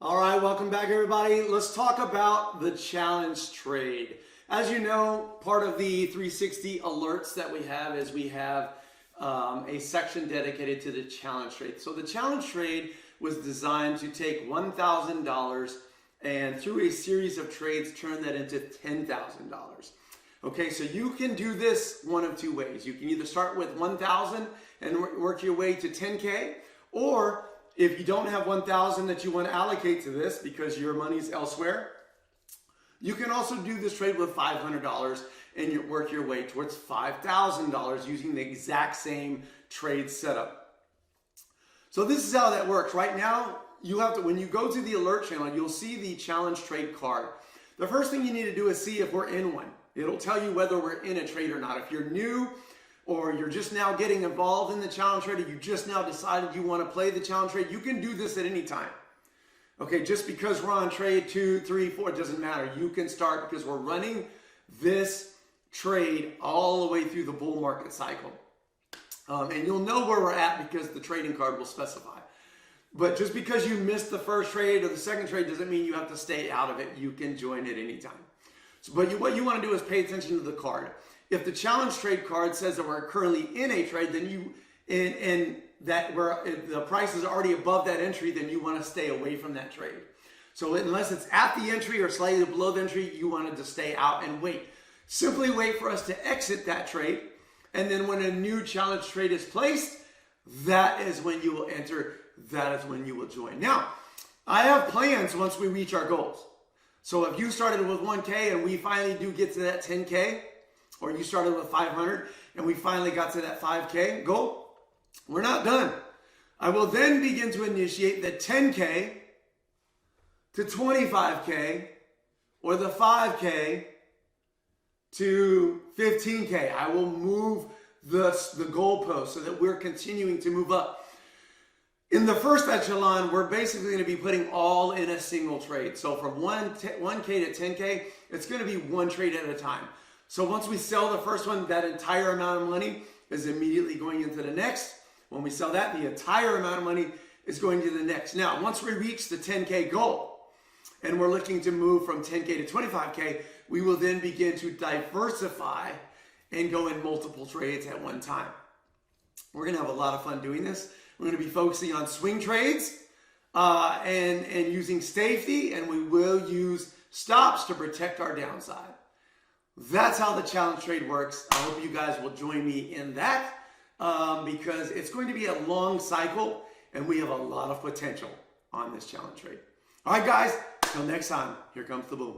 All right, welcome back everybody. Let's talk about the challenge trade. As you know, part of the 360 alerts that we have is we have a section dedicated to the challenge trade. So the challenge trade was designed to take $1,000 and through a series of trades turn that into $10,000. Okay, so you can do this one of two ways. You can either start with 1,000 and work your way to 10K, or if you don't have 1,000 that you want to allocate to this because your money's elsewhere, you can also do this trade with $500 and you work your way towards $5,000 using the exact same trade setup. So this is how that works. Right now, you have to, when you go to the alert channel, you'll see the challenge trade card. The first thing you need to do is see if we're in one. It'll tell you whether we're in a trade or not. If you're new, or you're just now getting involved in the challenge trade, or you just now decided you want to play the challenge trade, you can do this at any time. Okay, just because we're on trade 2, 3, 4, it doesn't matter. You can start because we're running this trade all the way through the bull market cycle. And you'll know where we're at because the trading card will specify. But just because you missed the first trade or the second trade doesn't mean you have to stay out of it. You can join at any time. But what you want to do is pay attention to the card. If the challenge trade card says that we're currently in a trade, then if the price is already above that entry, then you want to stay away from that trade. So unless it's at the entry or slightly below the entry, you wanted to stay out and wait. Simply wait for us to exit that trade. And then when a new challenge trade is placed, that is when you will enter. That is when you will join. Now, I have plans once we reach our goals. So if you started with 1K and we finally do get to that 10K, or you started with 500 and we finally got to that 5K goal, we're not done. I will then begin to initiate the 10K to 25K or the 5K to 15K. I will move the goalpost so that we're continuing to move up. In the first echelon, we're basically going to be putting all in a single trade. So from 1K to 10K, it's going to be one trade at a time. So once we sell the first one, that entire amount of money is immediately going into the next. When we sell that, the entire amount of money is going to the next. Now, once we reach the 10K goal, and we're looking to move from 10K to 25K, we will then begin to diversify and go in multiple trades at one time. We're going to have a lot of fun doing this. We're going to be focusing on swing trades and using safety, and we will use stops to protect our downside. That's how the challenge trade works. I hope you guys will join me in that because it's going to be a long cycle and we have a lot of potential on this challenge trade. All right, guys, till next time, here comes the boom.